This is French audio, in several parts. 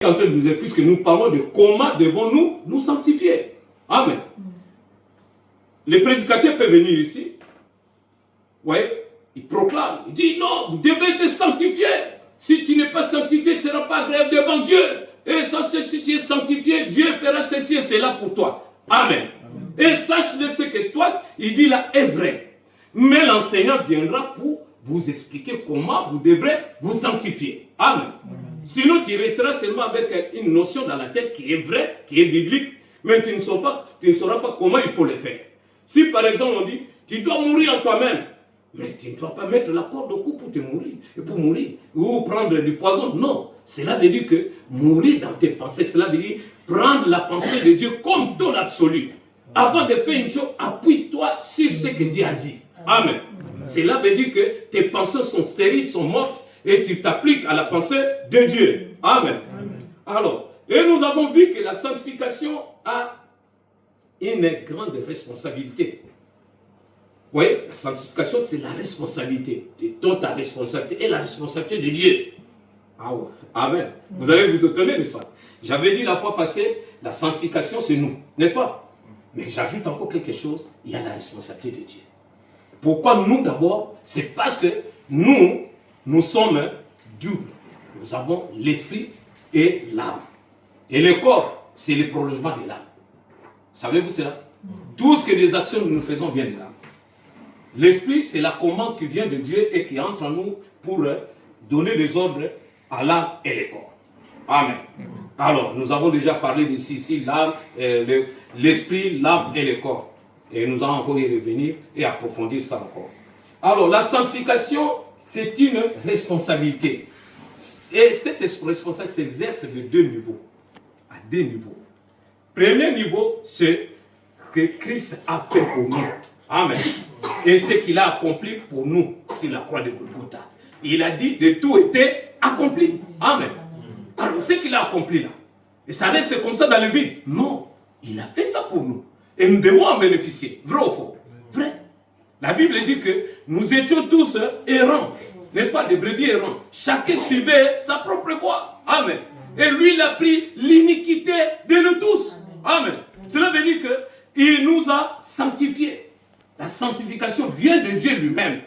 En train de nous dire, puisque nous parlons de comment devons-nous nous sanctifier. Amen. Les prédicateurs peuvent venir ici. Vous voyez, ils proclament. Ils disent non, vous devez être sanctifié. Si tu n'es pas sanctifié, tu ne seras pas agréable devant Dieu. Et sache, si tu es sanctifié, Dieu fera ceci et cela pour toi. Amen. Et sache-le, ce que toi, il dit là, est vrai. Mais l'enseignant viendra pour vous expliquer comment vous devrez vous sanctifier. Amen. Sinon, tu resteras seulement avec une notion dans la tête qui est vraie, qui est biblique, mais tu ne sauras pas comment il faut le faire. Si par exemple on dit, tu dois mourir en toi-même, mais tu ne dois pas mettre la corde au cou pour mourir, ou prendre du poison. Non, cela veut dire que mourir dans tes pensées, cela veut dire prendre la pensée de Dieu comme ton absolu. Avant de faire une chose, appuie-toi sur ce que Dieu a dit. Amen. Cela veut dire que tes pensées sont stériles, sont mortes, et tu t'appliques à la pensée de Dieu. Amen. Alors, et nous avons vu que la sanctification a une grande responsabilité. Oui, la sanctification, c'est la responsabilité. Ta responsabilité et la responsabilité de Dieu. Ah ouais. Amen. Vous allez vous étonner, n'est-ce pas? J'avais dit la fois passée, la sanctification, c'est nous, n'est-ce pas? Mais j'ajoute encore quelque chose, il y a la responsabilité de Dieu. Pourquoi nous d'abord? C'est parce que nous sommes doubles. Nous avons l'esprit et l'âme. Et le corps, c'est le prolongement de l'âme. Savez-vous cela? Tout ce que les actions que nous faisons vient de l'âme. L'esprit, c'est la commande qui vient de Dieu et qui entre en nous pour donner des ordres à l'âme et le corps. Amen. Alors, nous avons déjà parlé d'ici, l'âme, l'esprit, l'âme et le corps. Et nous allons encore y revenir et approfondir ça encore. Alors, la sanctification, c'est une responsabilité. Et cette responsabilité s'exerce de deux niveaux. À deux niveaux. Premier niveau, c'est que Christ a fait pour nous. Amen. Et ce qu'il a accompli pour nous sur la croix de Golgotha. Il a dit que tout était accompli. Amen. Alors, ce qu'il a accompli là, et ça reste comme ça dans le vide. Non, il a fait ça pour nous. Et nous devons en bénéficier. Vrai ou faux? Vrai. La Bible dit que nous étions tous errants. N'est-ce pas, des brebis errants. Chacun suivait sa propre voie. Amen. Et lui, il a pris l'iniquité de nous tous. Amen. Cela veut dire qu'il nous a sanctifiés. La sanctification vient de Dieu lui-même.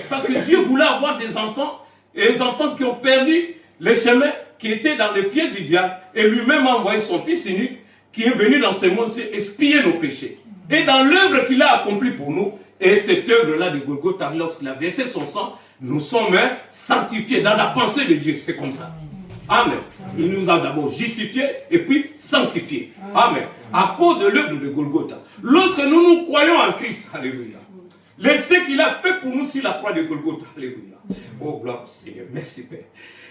Parce que Dieu voulait avoir des enfants, et les enfants qui ont perdu le chemin, qui étaient dans les fiels du diable, et lui-même a envoyé son Fils unique, qui est venu dans ce monde expier nos péchés. Et dans l'œuvre qu'il a accomplie pour nous, et cette œuvre-là de Golgotha, lorsqu'il a versé son sang, nous sommes sanctifiés dans la pensée de Dieu. C'est comme ça. Amen. Il nous a d'abord justifiés et puis sanctifiés. Amen. À cause de l'œuvre de Golgotha. Lorsque nous croyons en Christ, alléluia, ce qu'il a fait pour nous sur la croix de Golgotha, alléluia. Oh, gloire au Seigneur. Merci Père.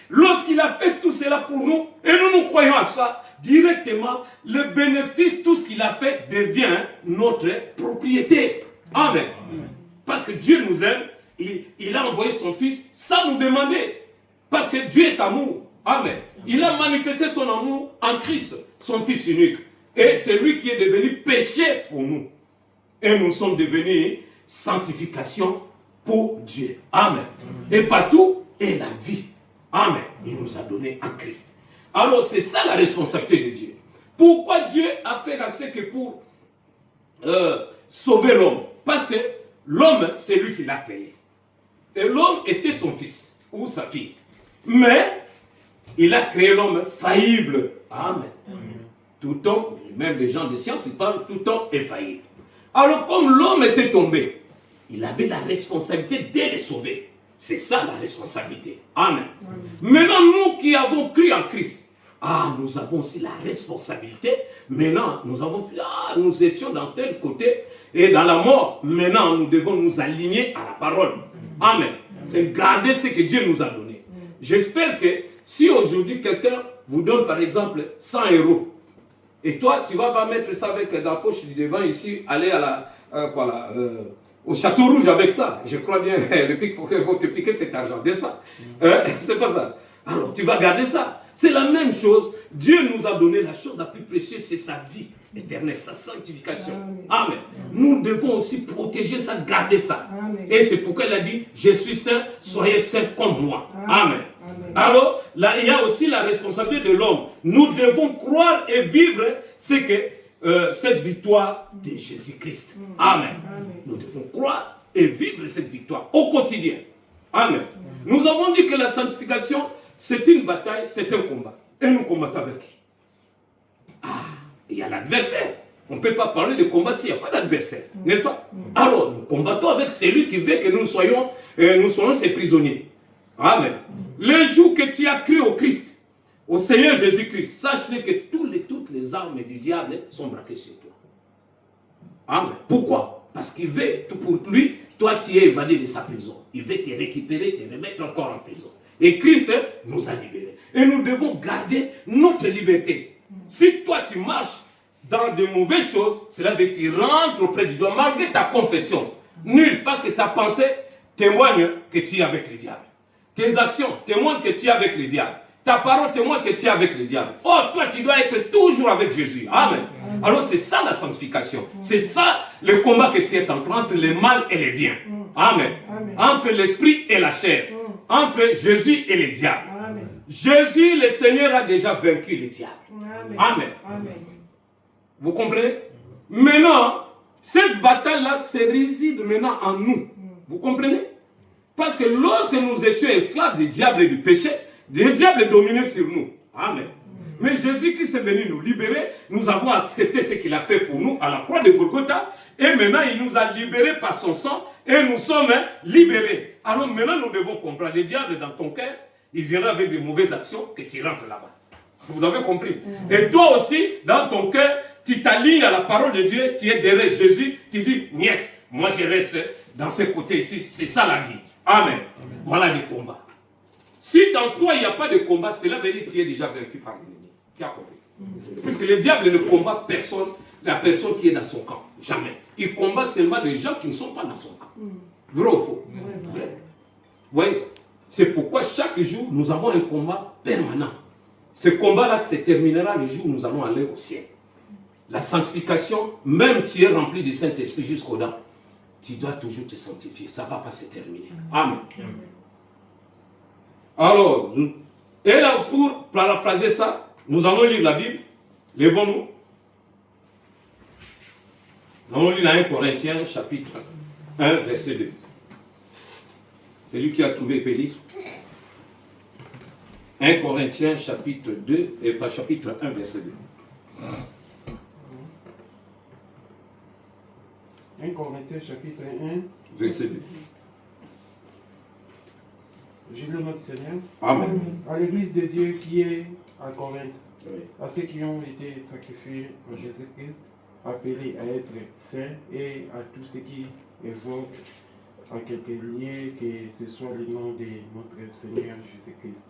Lorsqu'il a fait tout cela pour nous, et nous croyons à ça, directement, le bénéfice, tout ce qu'il a fait, devient notre propriété. Amen. Parce que Dieu nous aime, il a envoyé son Fils sans nous demander. Parce que Dieu est amour. Amen. Il a manifesté son amour en Christ, son Fils unique. Et c'est lui qui est devenu péché pour nous. Et nous sommes devenus sanctification pour Dieu. Amen. Et partout est la vie. Amen. Il nous a donné en Christ. Alors c'est ça la responsabilité de Dieu. Pourquoi Dieu a fait assez que pour sauver l'homme? Parce que l'homme, c'est lui qui l'a créé. Et l'homme était son fils ou sa fille. Mais il a créé l'homme faillible. Amen. Tout homme, même les gens de science, ils parlent tout homme est faillible. Alors comme l'homme était tombé, il avait la responsabilité de le sauver. C'est ça la responsabilité. Amen. Maintenant, nous qui avons cru en Christ, nous avons aussi la responsabilité. Maintenant, nous étions dans tel côté et dans la mort. Maintenant, nous devons nous aligner à la parole. Amen. C'est garder ce que Dieu nous a donné. J'espère que si aujourd'hui quelqu'un vous donne par exemple 100 €, et toi tu vas pas mettre ça dans la poche du devant ici, aller à au Château Rouge avec ça. Je crois bien, le pic pour te piquer cet argent, n'est-ce pas? C'est pas ça. Alors tu vas garder ça. C'est la même chose. Dieu nous a donné la chose la plus précieuse, c'est sa vie éternelle, sa sanctification. Amen. Nous devons aussi protéger ça, garder ça. Amen. Et c'est pourquoi il a dit, je suis saint, soyez saints comme moi. Amen. Alors, là, il y a aussi la responsabilité de l'homme. Nous devons croire et vivre cette victoire de Jésus-Christ. Amen. Nous devons croire et vivre cette victoire au quotidien. Amen. Nous avons dit que la sanctification, c'est une bataille, c'est un combat. Et nous combattons avec qui? Il y a l'adversaire. On ne peut pas parler de combat s'il n'y a pas d'adversaire, n'est-ce pas? Alors, nous combattons avec celui qui veut que nous soyons ses prisonniers. Amen. Le jour que tu as cru au Christ, au Seigneur Jésus-Christ, sache-le que toutes les armes du diable sont braquées sur toi. Amen. Pourquoi? Parce qu'il veut, pour lui, toi tu es évadé de sa prison. Il veut te récupérer, te remettre encore en prison. Et Christ nous a libérés. Et nous devons garder notre liberté. Si toi tu marches dans de mauvaises choses, cela veut dire que tu rentres auprès du Dieu malgré ta confession. Nul, parce que ta pensée témoigne que tu es avec le diable. Tes actions témoignent que tu es avec le diable. Ta parole témoigne que tu es avec le diable. Oh, toi, tu dois être toujours avec Jésus. Amen. Alors, c'est ça la sanctification. C'est ça le combat que tu es en train entre le mal et le bien. Amen. Entre l'esprit et la chair. Entre Jésus et le diable. Jésus, le Seigneur, a déjà vaincu le diable. Amen. Vous comprenez? Maintenant, cette bataille-là se réside maintenant en nous. Vous comprenez? Parce que lorsque nous étions esclaves du diable et du péché, le diable dominait sur nous. Amen. Mais Jésus-Christ est venu nous libérer. Nous avons accepté ce qu'il a fait pour nous à la croix de Golgotha. Et maintenant, il nous a libérés par son sang. Et nous sommes libérés. Alors maintenant, nous devons comprendre. Le diable dans ton cœur, il viendra avec de mauvaises actions que tu rentres là-bas. Vous avez compris? Et toi aussi, dans ton cœur, tu t'alignes à la parole de Dieu. Tu es derrière Jésus. Tu dis, niet, moi je reste dans ce côté ici. C'est ça la vie. Amen. Voilà les combats. Si dans toi il n'y a pas de combat, cela veut dire que tu es déjà vaincu par l'ennemi. Tu as compris? Puisque le diable ne combat personne, la personne qui est dans son camp. Jamais. Il combat seulement les gens qui ne sont pas dans son camp. Vrai ou faux? Vrai. Vous voyez? C'est pourquoi chaque jour, nous avons un combat permanent. Ce combat-là se terminera le jour où nous allons aller au ciel. La sanctification, même si tu es rempli du Saint-Esprit jusqu'au dents, tu dois toujours te sanctifier. Ça ne va pas se terminer. Amen. Alors, et là, pour paraphraser ça, nous allons lire la Bible. Lèvons-nous. Nous allons lire la 1 Corinthiens, chapitre 1, verset 2. C'est lui qui a trouvé, peut lire. 1 Corinthiens, chapitre 2, et pas chapitre 1, verset 2. 1 Corinthiens chapitre 1, verset 2. J'ai lu notre Seigneur. Amen. À l'église de Dieu qui est à Corinthe, Oui. à ceux qui ont été sacrifiés en Jésus-Christ, appelés à être saints, et à tous ceux qui évoquent en quelque lieu que ce soit le nom de notre Seigneur Jésus-Christ,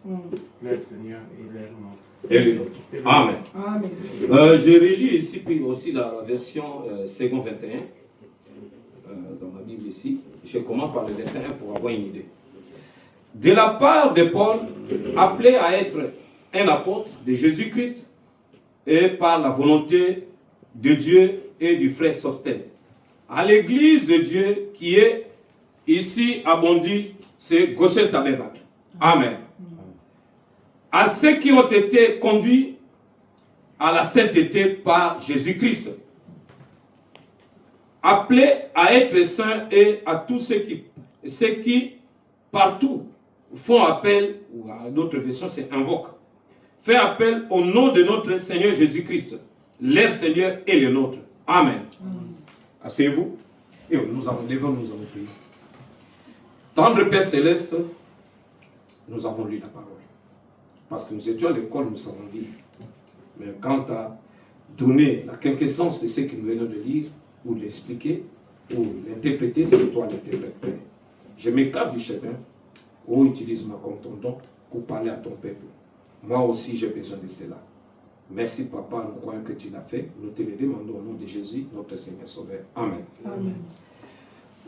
leur Seigneur et leur nom. Et le nôtre. Amen. Amen. Je relis ici puis aussi la version second 21 dans ma Bible ici. Je commence par le verset 1 pour avoir une idée. De la part de Paul, appelé à être un apôtre de Jésus-Christ et par la volonté de Dieu et du frère Sortel, à l'église de Dieu qui est ici à Bondy, c'est Goshen Tabernacle. Amen. À ceux qui ont été conduits à la sainteté par Jésus-Christ, appelés à être saints, et à tous ceux qui partout font appel, ou à d'autres versions c'est invoquent, fait appel au nom de notre Seigneur Jésus-Christ, leur Seigneur et le nôtre. Amen. Asseyez-vous et nous allons prier. Tendre Père Céleste, nous avons lu la parole. Parce que nous étions à l'école, nous savons lire. Mais quand tu as donné la quintessence de ce que nous venons de lire, ou de l'expliquer, ou l'interpréter, c'est toi l'interprète. Je m'écarte du chemin, ou utilise-moi comme ton don pour parler à ton peuple. Moi aussi, j'ai besoin de cela. Merci, Papa, nous croyons que tu l'as fait. Nous te le demandons au nom de Jésus, notre Seigneur Sauveur. Amen. Amen.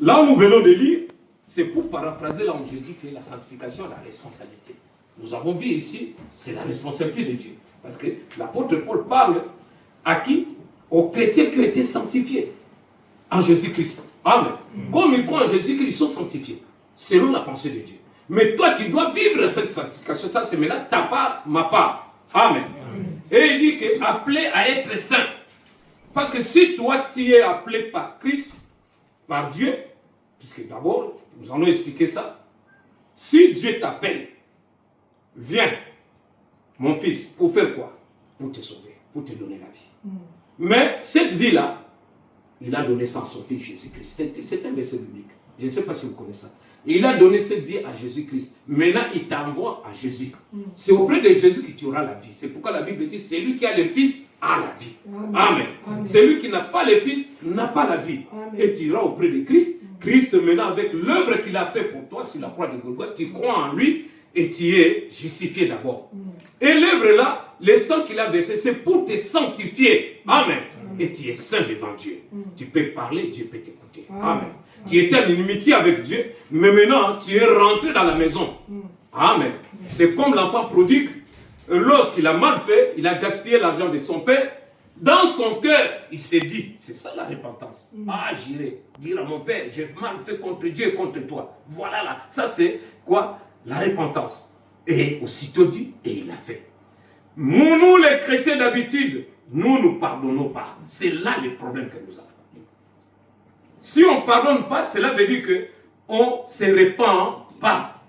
Là où nous venons de lire, c'est pour paraphraser là où je dis que la sanctification est la responsabilité. Nous avons vu ici, c'est la responsabilité de Dieu. Parce que l'apôtre Paul parle à qui? Aux chrétiens qui ont été sanctifiés en Jésus-Christ. Amen. Comme ils croient en Jésus-Christ, ils sont sanctifiés. Selon la pensée de Dieu. Mais toi, tu dois vivre cette sanctification. Ça, c'est maintenant ta part, ma part. Amen. Et il dit que appelé à être saint. Parce que si toi, tu es appelé par Christ, par Dieu, puisque d'abord, nous allons expliquer ça. Si Dieu t'appelle, viens, mon fils, pour faire quoi? Pour te sauver, pour te donner la vie. Mais cette vie-là, il a donné ça à son fils Jésus-Christ. C'est un verset biblique. Je ne sais pas si vous connaissez ça. Il a donné cette vie à Jésus-Christ. Maintenant, il t'envoie à Jésus. C'est auprès de Jésus que tu auras la vie. C'est pourquoi la Bible dit, c'est lui qui a le Fils a la vie. Amen. Amen. Celui qui n'a pas le Fils n'a pas la vie. Amen. Et tu iras auprès de Christ. Christ, maintenant, avec l'œuvre qu'il a fait pour toi sur la croix de Golgotha, tu crois en lui et tu es justifié d'abord. Et l'œuvre là, le sang qu'il a versé, c'est pour te sanctifier. Amen. Et tu es saint devant Dieu. Tu peux parler, Dieu peut t'écouter. Amen. Tu étais en inimitié avec Dieu, mais maintenant, tu es rentré dans la maison. Amen. C'est comme l'enfant prodigue. Lorsqu'il a mal fait, il a gaspillé l'argent de son père. Dans son cœur, il s'est dit, c'est ça la repentance. Ah, j'irai dire à mon père, j'ai mal fait contre Dieu et contre toi. Voilà là. Ça, c'est quoi? La repentance. Et aussitôt dit, et il a fait. Nous, les chrétiens d'habitude, nous ne pardonnons pas. C'est là le problème que nous avons. Si on ne pardonne pas, cela veut dire qu'on ne se répand pas.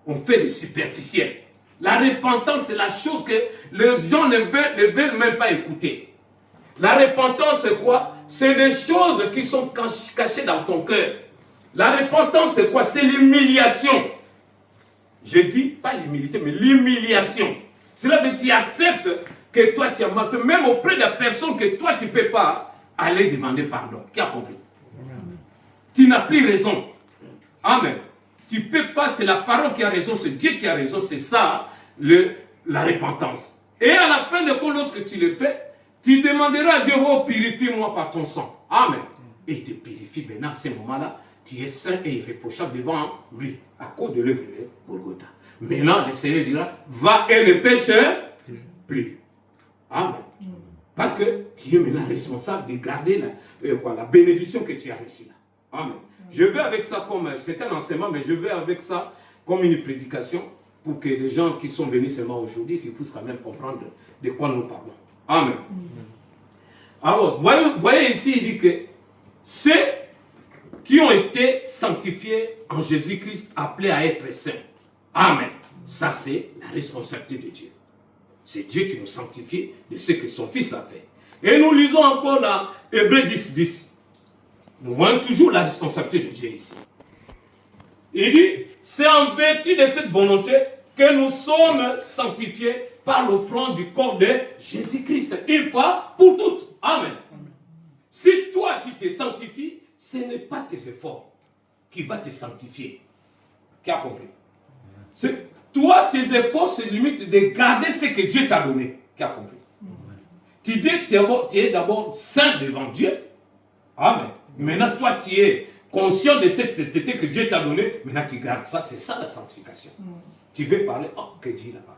On fait des superficiels. La repentance, c'est la chose que les gens ne veulent même pas écouter. La repentance, c'est quoi? C'est des choses qui sont cachées dans ton cœur. La repentance, c'est quoi? C'est l'humiliation. Je dis pas l'humilité, mais l'humiliation. Cela veut dire que tu acceptes que toi, tu as mal fait, même auprès de la personne que toi, tu ne peux pas aller demander pardon. Qui a compris? Tu n'as plus raison. Amen. Tu ne peux pas, c'est la parole qui a raison, c'est Dieu qui a raison, c'est ça la repentance. Et à la fin de compte, lorsque tu le fais, tu demanderas à Dieu, oh, purifie-moi par ton sang. Amen. Et il te purifie maintenant, à ce moment-là, tu es saint et irréprochable devant lui, à cause de l'œuvre de Golgotha. Maintenant, le Seigneur dira, va et ne pêche plus. Amen. Parce que tu es maintenant responsable de garder la bénédiction que tu as reçue là. Amen. Je vais avec ça comme, c'est un enseignement, mais je vais avec ça comme une prédication pour que les gens qui sont venus seulement aujourd'hui, qu'ils puissent quand même comprendre de quoi nous parlons. Amen. Alors, voyez ici, il dit que ceux qui ont été sanctifiés en Jésus-Christ, appelés à être saints. Amen. Ça, c'est la responsabilité de Dieu. C'est Dieu qui nous sanctifie de ce que son Fils a fait. Et nous lisons encore dans Hébreux 10, 10. Nous voyons toujours la responsabilité de Dieu ici. Il dit, c'est en vertu de cette volonté que nous sommes sanctifiés par l'offrande du corps de Jésus-Christ, une fois pour toutes. Amen. Si toi, tu te sanctifies, ce n'est pas tes efforts qui vont te sanctifier. Qui a compris? Toi, tes efforts se limitent de garder ce que Dieu t'a donné. Qui a compris? Tu es d'abord saint devant Dieu. Amen. Maintenant, toi, tu es conscient de cette sainteté que Dieu t'a donnée. Maintenant, tu gardes ça. C'est ça la sanctification. Tu veux parler, que dit la parole.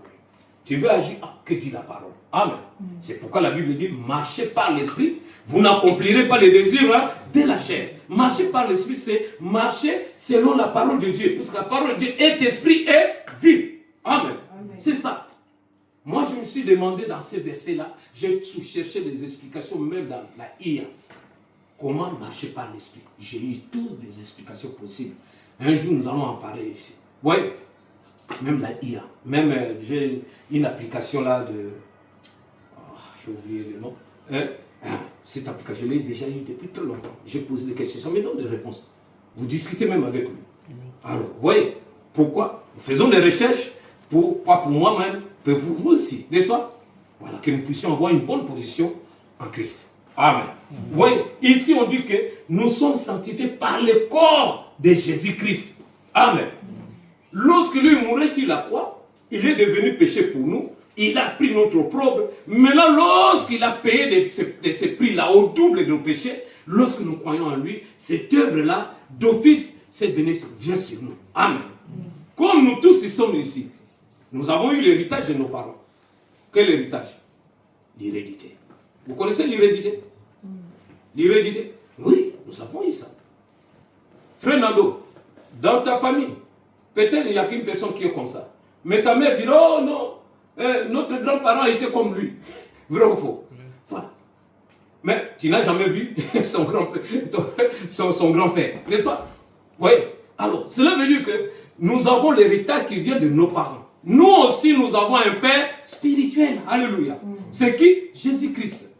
Tu veux agir, que dit la parole. Amen. C'est pourquoi la Bible dit, marchez par l'esprit, vous n'accomplirez pas les désirs de la chair. Marcher par l'esprit, c'est marcher selon la parole de Dieu. Parce que la parole de Dieu est esprit et vie. Amen. C'est ça. Moi, je me suis demandé dans ces versets-là, j'ai cherché des explications même dans la IA. Comment marcher par l'esprit? J'ai eu toutes des explications possibles. Un jour, nous allons en parler ici. Vous voyez? Même la IA. Même j'ai une application là de... j'ai oublié le nom. Cette application, je l'ai déjà eu depuis très longtemps. J'ai posé des questions, ça me donne des réponses. Vous discutez même avec lui. Alors, vous voyez? Pourquoi? Nous faisons des recherches, pas pour moi-même, mais pour vous aussi, n'est-ce pas? Voilà, que nous puissions avoir une bonne position en Christ. Amen. Vous voyez, ici on dit que nous sommes sanctifiés par le corps de Jésus-Christ. Amen. Lorsque lui mourait sur la croix, il est devenu péché pour nous. Il a pris notre opprobre. Maintenant, lorsqu'il a payé de ce prix-là au double de nos péchés, lorsque nous croyons en lui, cette œuvre-là, d'office, cette bénédiction vient sur nous. Amen. Comme nous tous sommes ici, nous avons eu l'héritage de nos parents. Quel héritage? L'hérédité. Vous connaissez l'hérédité? Oui, nous avons eu ça. Frère Nado, dans ta famille, Peut-être il n'y a qu'une personne qui est comme ça. Mais ta mère dit, oh non, notre grand-parent était comme lui. Vrai ou faux? Voilà. Mais tu n'as jamais vu son grand-père, son grand-père, n'est-ce pas? Oui. Alors, cela veut dire que nous avons l'héritage qui vient de nos parents. Nous aussi, nous avons un père spirituel. Alléluia. C'est qui? Jésus-Christ,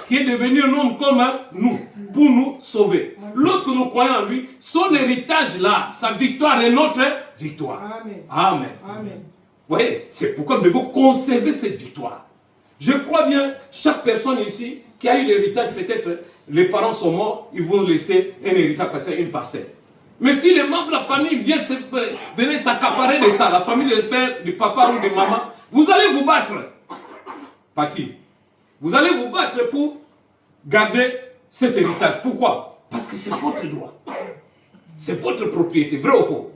qui est devenu un homme comme nous, pour nous sauver. Lorsque nous croyons en lui, son héritage là, sa victoire est notre victoire. Amen. Amen. Amen. Vous voyez, c'est pourquoi nous devons conserver cette victoire. Je crois bien, chaque personne ici qui a eu l'héritage, peut-être les parents sont morts, ils vont laisser un héritage, une parcelle. Mais si les membres de la famille viennent venir s'accaparer de ça, la famille du père, du papa ou de maman, vous allez vous battre. Pati, vous allez vous battre pour garder cet héritage. Pourquoi? Parce que c'est votre droit. C'est votre propriété. Vrai ou faux?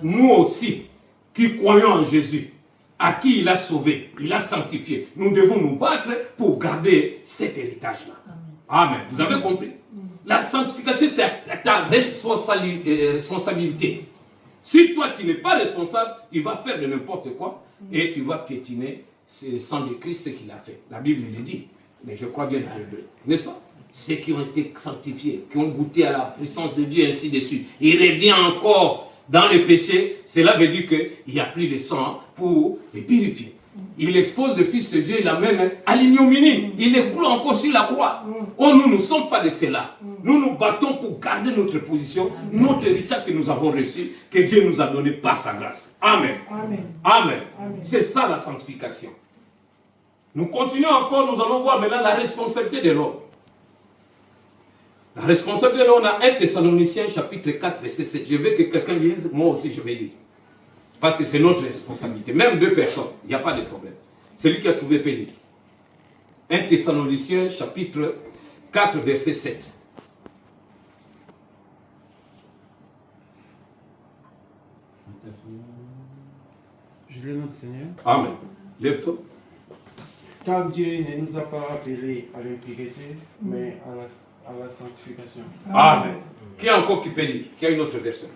Nous aussi, qui croyons en Jésus, à qui il a sauvé, il a sanctifié, nous devons nous battre pour garder cet héritage-là. Amen. Vous avez compris? La sanctification, c'est ta responsabilité. Si toi, tu n'es pas responsable, tu vas faire de n'importe quoi et tu vas piétiner le sang de Christ, ce qu'il a fait. La Bible le dit, mais je crois bien dans le bleu. N'est-ce pas? Ceux qui ont été sanctifiés, qui ont goûté à la puissance de Dieu, ainsi de suite. Il revient encore dans le péché, cela veut dire qu'il n'y a plus de sang pour les purifier. Il expose le Fils de Dieu, il l'amène à l'ignominie. Il le cloue encore sur la croix. Oh, nous ne sommes pas de cela. Nous nous battons pour garder notre position, notre héritage que nous avons reçu, que Dieu nous a donné par sa grâce. Amen. Amen. Amen. C'est ça la sanctification. Nous continuons encore, nous allons voir maintenant la responsabilité de l'homme. La responsabilité de l'homme, on a 1 Thessaloniciens chapitre 4, verset 7. Je veux que quelqu'un lise, moi aussi je vais lire. Parce que c'est notre responsabilité. Même deux personnes, il n'y a pas de problème. Celui qui a trouvé peut lire. 1 Thessaloniciens chapitre 4, verset 7. Je le note, Seigneur. Amen. Lève-toi. Car Dieu ne nous a pas appelés à l'impureté, mais à la sanctification. Amen. Qui a encore qui peut lire? Qui a une autre version?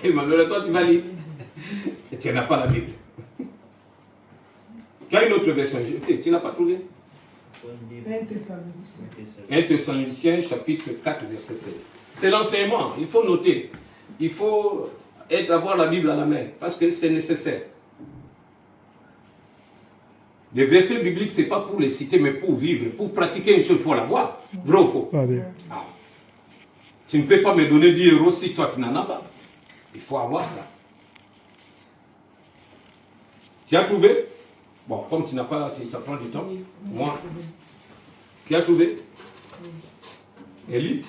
Emmanuel, toi tu vas lire. Et tu n'as pas la Bible. Qui a une autre version? Tu n'as pas trouvé? 1 Thessaloniciens chapitre 4 verset 7. C'est l'enseignement. Il faut noter. Il faut avoir la Bible à la main. Parce que c'est nécessaire. Les versets bibliques, ce n'est pas pour les citer, mais pour vivre. Pour pratiquer une chose, il faut l'avoir. Vrai ou faux? Ah. Tu ne peux pas me donner 10 euros si toi tu n'en as pas. Il faut avoir ça. Tu as trouvé? Bon, comme tu n'as pas, ça prend du temps. Moi. Qui a trouvé? Élie?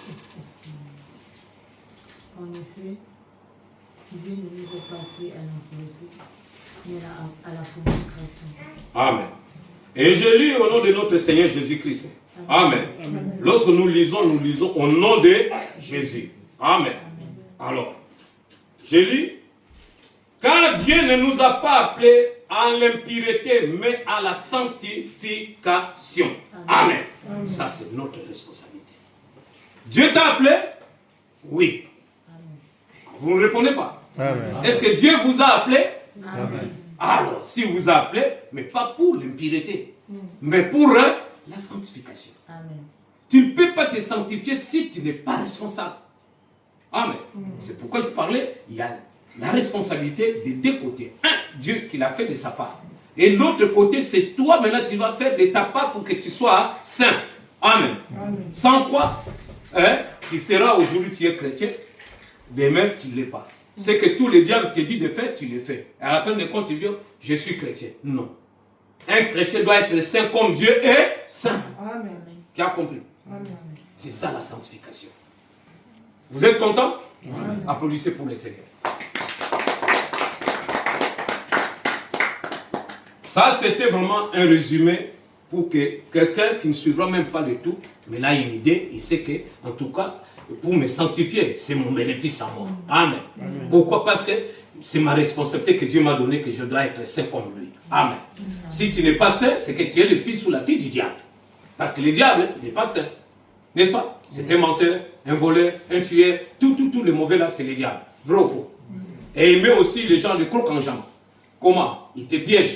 En effet, Dieu ne nous a pas appelés à l'impureté, mais à la consécration. Amen. Et je lis au nom de notre Seigneur Jésus-Christ. Amen. Amen. Lorsque nous lisons au nom de Jésus. Amen. Amen. Alors, je lis. Car Dieu ne nous a pas appelés à l'impureté, mais à la sanctification. Amen. Amen. Ça, c'est notre responsabilité. Dieu t'a appelé? Oui. Amen. Vous ne répondez pas. Est-ce que Dieu vous a appelé? Amen. Alors, si vous a appelé, mais pas pour l'impureté, mais pour la sanctification. Amen. Tu ne peux pas te sanctifier si tu n'es pas responsable. Amen. C'est pourquoi je parlais, il y a la responsabilité des deux côtés. Un, Dieu qui l'a fait de sa part. Et l'autre côté, c'est toi, maintenant, tu vas faire de ta part pour que tu sois saint. Amen. Amen. Sans quoi, tu seras aujourd'hui, tu es chrétien, demain, tu ne l'es pas. C'est que tous les diables te disent de faire, tu le fais. À la fin de compte, tu dis, je suis chrétien. Non. Un chrétien doit être saint comme Dieu est saint. Amen. Tu as compris? C'est ça la sanctification. Vous êtes content? Applaudissez pour le Seigneur. Ça, c'était vraiment un résumé pour que quelqu'un qui ne suivra même pas le tout, mais là, il a une idée, il sait que, en tout cas, pour me sanctifier, c'est mon bénéfice à moi. Amen. Amen. Pourquoi? Parce que c'est ma responsabilité que Dieu m'a donnée, que je dois être saint comme lui. Amen. Amen. Si tu n'es pas saint, c'est que tu es le fils ou la fille du diable. Parce que le diable n'est pas saint. N'est-ce pas? C'est un menteur, un voleur, un tueur, tous les mauvais là, c'est les diables. Vrai ou faux? Et il met aussi les gens, les crocs en jambes. Comment? Il te piège.